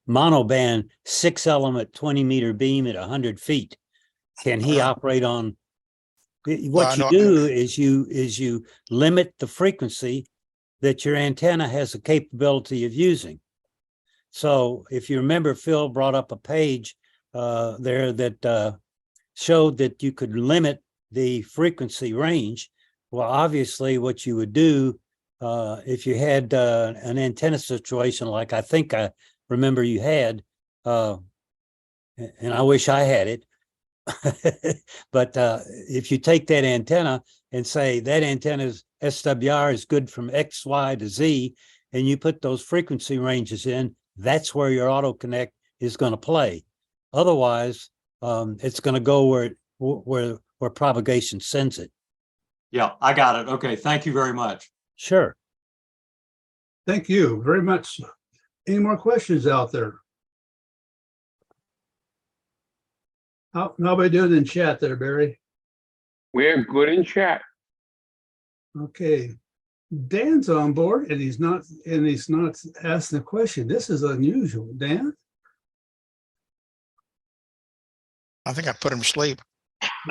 monoband 6-element 20-meter beam at 100 feet, can he operate on? What you do is you limit the frequency that your antenna has the capability of using. So if you remember, Phil brought up a page there that showed that you could limit the frequency range. Well, obviously what you would do if you had an antenna situation like I think I remember you had, and I wish I had it, but if you take that antenna and say that antenna's SWR is good from X, Y to Z, and you put those frequency ranges in, that's where your Auto Connect is going to play. Otherwise, it's going to go where propagation sends it. Yeah, I got it. Okay, thank you very much. Sure. Thank you very much. Any more questions out there? How about doing in chat there, Barry? We're good in chat. Okay. Dan's on board and he's not asking a question. This is unusual. Dan? I think I put him to sleep.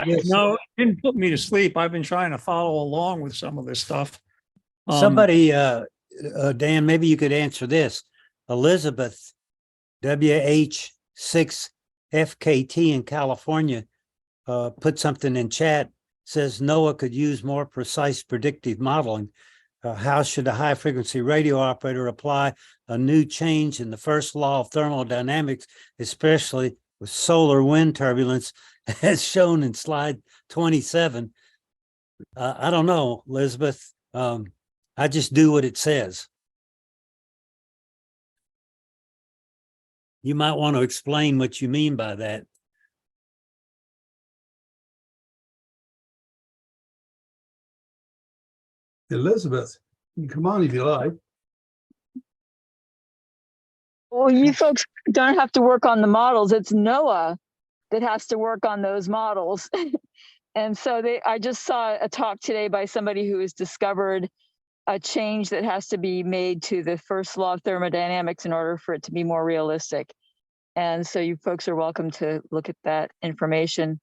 Yes. No, it didn't put me to sleep. I've been trying to follow along with some of this stuff. Somebody, Dan, maybe you could answer this. Elizabeth, WH6FKT in California, put something in chat, says NOAA could use more precise predictive modeling. how should a high frequency radio operator apply a new change in the first law of thermodynamics, especially with solar wind turbulence, as shown in slide 27? I don't know, Elizabeth. I just do what it says. You might want to explain what you mean by that. Elizabeth, you can come on if you like. Well, you folks don't have to work on the models. It's NOAA that has to work on those models. And so I just saw a talk today by somebody who has discovered a change that has to be made to the first law of thermodynamics in order for it to be more realistic. And so you folks are welcome to look at that information.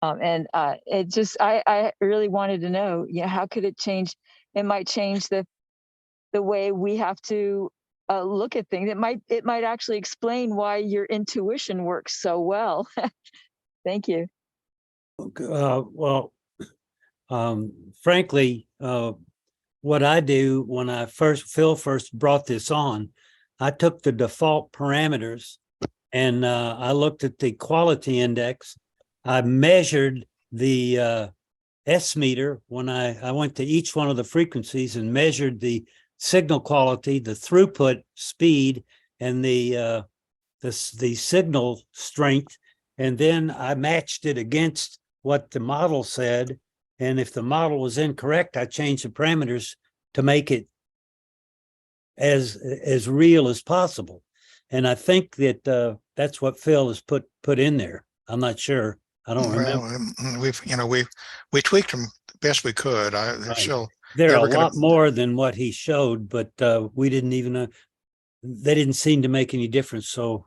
It just, I really wanted to know, how could it change? It might change the way we have to look at things. It might actually explain why your intuition works so well. Thank you. Frankly, what I do when Phil first brought this on, I took the default parameters and I looked at the quality index. I measured the S meter when I went to each one of the frequencies and measured the signal quality, the throughput speed, and the signal strength. And then I matched it against what the model said. And if the model was incorrect, I changed the parameters to make it as real as possible. And I think that that's what Phil has put in there. I'm not sure. I don't remember. We tweaked them the best we could. There are a lot more than what he showed, but we didn't even they didn't seem to make any difference. So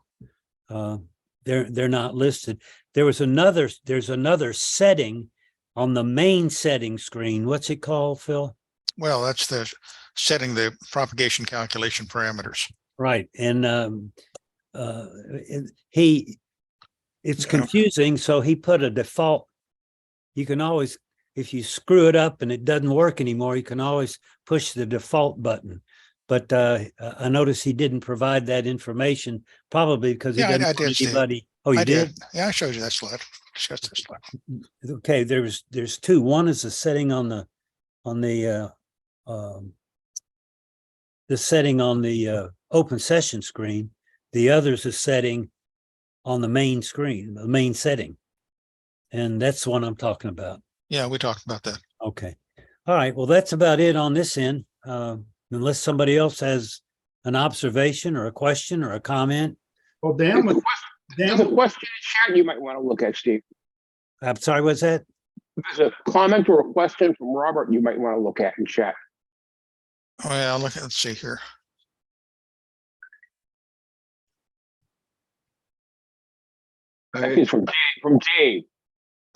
they're not listed. There's another setting on the main setting screen. What's it called, Phil? Well, that's the setting the propagation calculation parameters. Right. And it's confusing. So he put a default. You can always, if you screw it up and it doesn't work anymore, you can always push the default button. But I noticed he didn't provide that information, probably because he doesn't want anybody. Oh, you did? Yeah, I showed you that slide. Discussed that slide. Okay, there's two. One is the setting on the setting on the open session screen. The other is a setting on the main screen, the main setting. And that's the one I'm talking about. Yeah, we talked about that. Okay. All right. Well, that's about it on this end. Unless somebody else has an observation or a question or a comment. Well, Dan, there's a question in chat you might want to look at, Steve. I'm sorry, what's that? There's a comment or a question from Robert you might want to look at in chat. Well, let's see here. It's from Dave.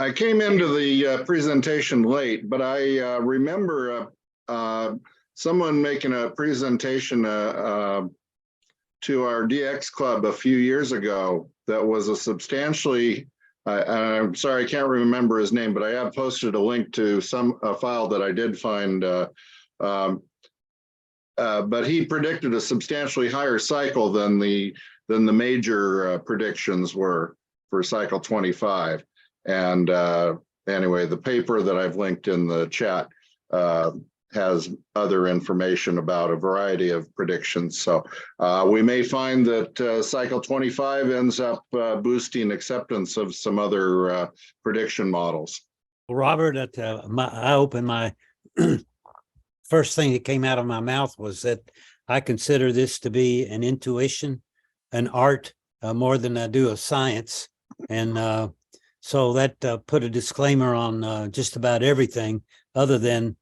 I came into the presentation late, but I remember someone making a presentation to our DX Club a few years ago that was a substantially, I'm sorry, I can't remember his name, but I have posted a link to a file that I did find. But he predicted a substantially higher cycle than the major predictions were for cycle 25. And anyway, the paper that I've linked in the chat has other information about a variety of predictions. So we may find that cycle 25 ends up boosting acceptance of some other prediction models. Well, Robert, I opened my first thing that came out of my mouth was that I consider this to be an intuition, an art, more than I do a science. And so that put a disclaimer on just about everything other than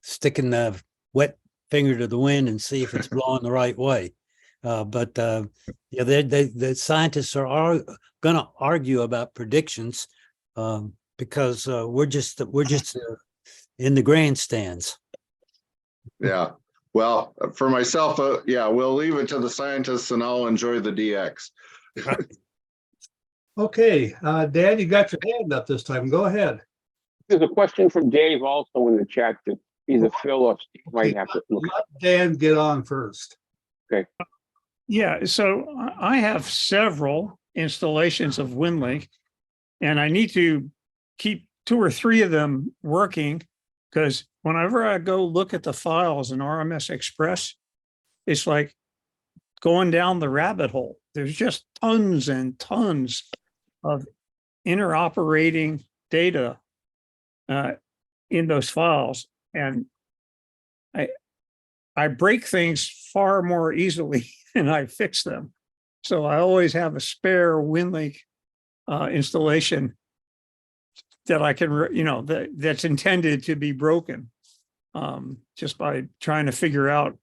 sticking the wet finger to the wind and see if it's blowing the right way. But yeah, the scientists are going to argue about predictions because we're just in the grandstands. Yeah. Well, for myself, yeah, we'll leave it to the scientists and I'll enjoy the DX. Okay, Dad, you got your hand up this time. Go ahead. There's a question from Dave also in the chat that Either Phil or Steve might have to look. Let Dan get on first. Yeah, so I have several installations of Winlink, and I need to keep 2 or 3 of them working, because whenever I go look at the files in RMS Express, it's like going down the rabbit hole. There's just tons and tons of interoperating data in those files, and I break things far more easily than I fix them. So I always have a spare Winlink installation that I can, that's intended to be broken, just by trying to figure out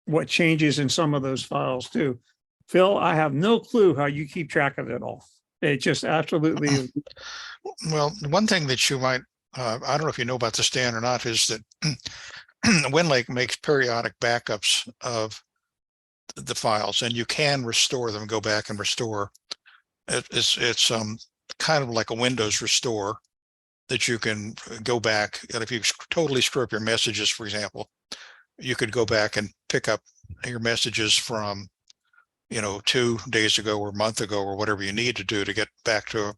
what changes in some of those files too. Phil, I have no clue how you keep track of it all. It just absolutely. Well, one thing that you might, I don't know if you know about this, Dan, or not, is that Winlink makes periodic backups of the files, and you can restore them, go back and restore. It's kind of like a Windows restore that you can go back. And if you totally screw up your messages, for example, you could go back and pick up your messages from, 2 days ago or a month ago or whatever you need to do to get back to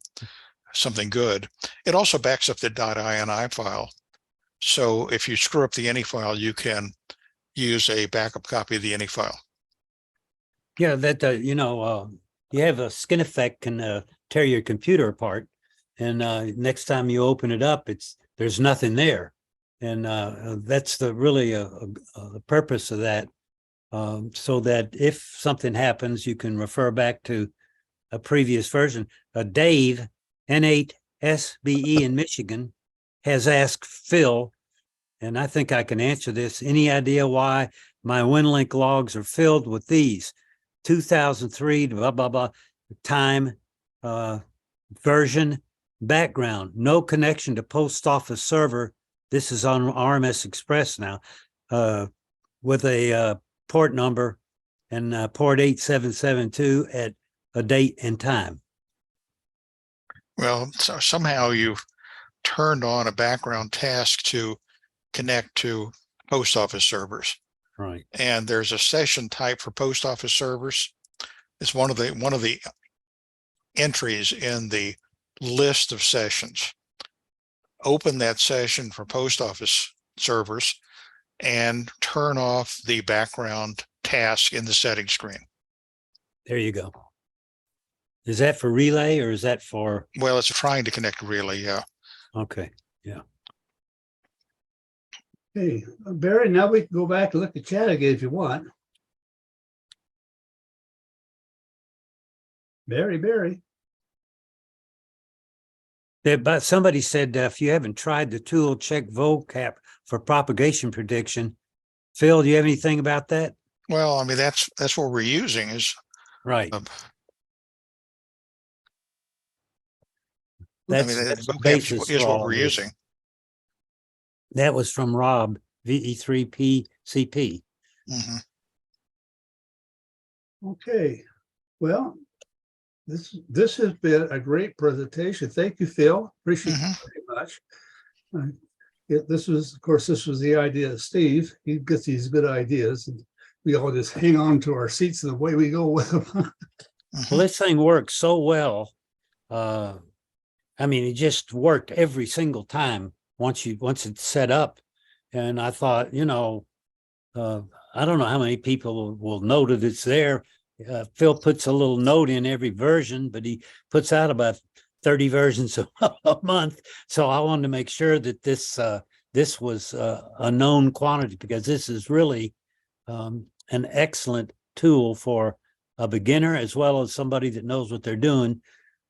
something good. It also backs up the .ini file. So if you screw up the any file, you can use a backup copy of the any file. Yeah, that, you have a skin effect can tear your computer apart. And next time you open it up, there's nothing there. And that's really the purpose of that. So that if something happens, you can refer back to a previous version. Dave, N8SBE in Michigan, has asked Phil, and I think I can answer this. Any idea why my Winlink logs are filled with these? 2003, blah, blah, blah, time, version, background, no connection to post office server. This is on RMS Express now, with a port number and port 8772 at a date and time. Well, so somehow you've turned on a background task to connect to post office servers. Right. And there's a session type for post office servers. It's one of the entries in the list of sessions. Open that session for post office servers and turn off the background task in the settings screen. There you go. Is that for relay or is that for? Well, it's trying to connect relay, yeah. Okay, yeah. Hey, Barry, now we can go back and look at chat again if you want. Barry. But somebody said if you haven't tried the tool, check vocap for propagation prediction. Phil, do you have anything about that? Well, I mean, that's what we're using is right. That's the basis is what we're using. That was from Rob, VE3PCP. Mm-hmm. Okay, well, this has been a great presentation. Thank you, Phil. Appreciate it very much. This was the idea of Steve. He gets these good ideas, and we all just hang on to our seats and the way we go with them. Well, this thing works so well. I mean, it just worked every single time once it's set up. And I thought, I don't know how many people will know that it's there. Phil puts a little note in every version, but he puts out about 30 versions a month. So I wanted to make sure that this was a known quantity, because this is really an excellent tool for a beginner as well as somebody that knows what they're doing,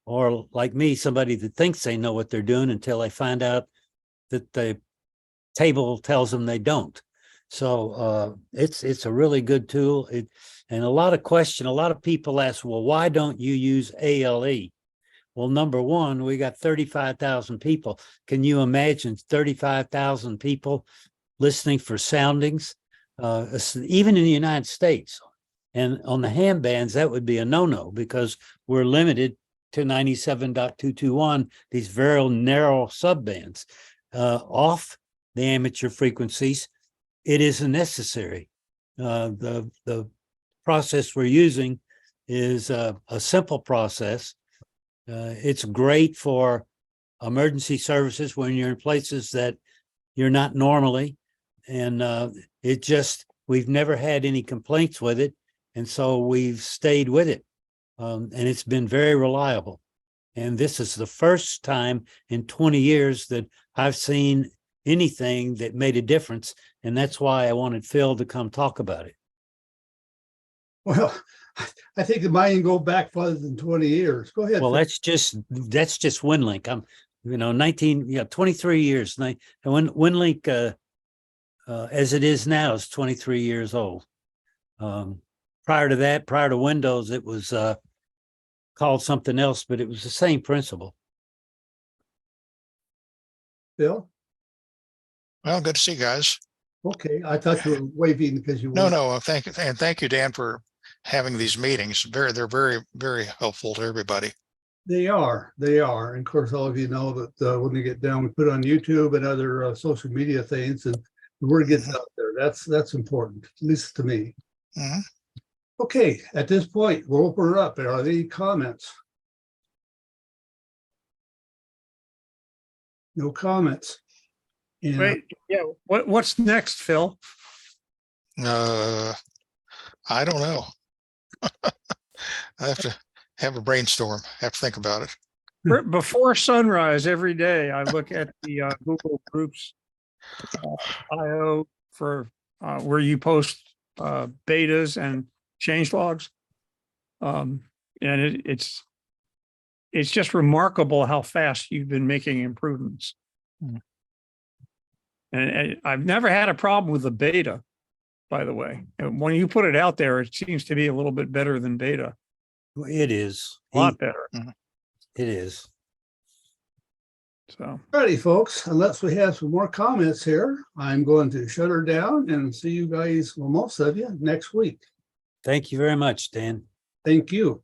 or like me, somebody that thinks they know what they're doing until they find out that the table tells them they don't. So it's a really good tool. And a lot of people ask, well, why don't you use ALE? Well, number one, we got 35,000 people. Can you imagine 35,000 people listening for soundings, even in the United States? And on the ham bands, that would be a no-no, because we're limited to 97.221, these very narrow subbands. Off the amateur frequencies, it isn't necessary. The process we're using is a simple process. It's great for emergency services when you're in places that you're not normally. And we've never had any complaints with it. And so we've stayed with it. And it's been very reliable. And this is the first time in 20 years that I've seen anything that made a difference. And that's why I wanted Phil to come talk about it. Well, I think it might even go back farther than 20 years. Go ahead. Well, Phil. that's just Winlink. I'm, 23 years. And Winlink, as it is now, is 23 years old. Prior to that, prior to Windows, it was called something else, but it was the same principle. Bill? Well, good to see you guys. Okay, I thought you were waving because you were. No, thank you. And thank you, Dan, for having these meetings. They're very, very helpful to everybody. They are. And of course, all of you know that when they get down, we put on YouTube and other social media things, and the word gets out there. That's important, at least to me. Mhm. Okay, at this point, we'll open it up. Are there any comments? No comments. And, Wait, yeah, what's next, Phil? I don't know. I have to have a brainstorm, have to think about it. Before sunrise every day, I look at the Google Groups IO for where you post betas and change logs. And it's just remarkable how fast you've been making improvements. And I've never had a problem with the beta, by the way. And when you put it out there, it seems to be a little bit better than beta. It is. A lot better. It is. So. Alrighty, folks, unless we have some more comments here, I'm going to shut her down and see you guys, well, most of you, next week. Thank you very much, Dan. Thank you.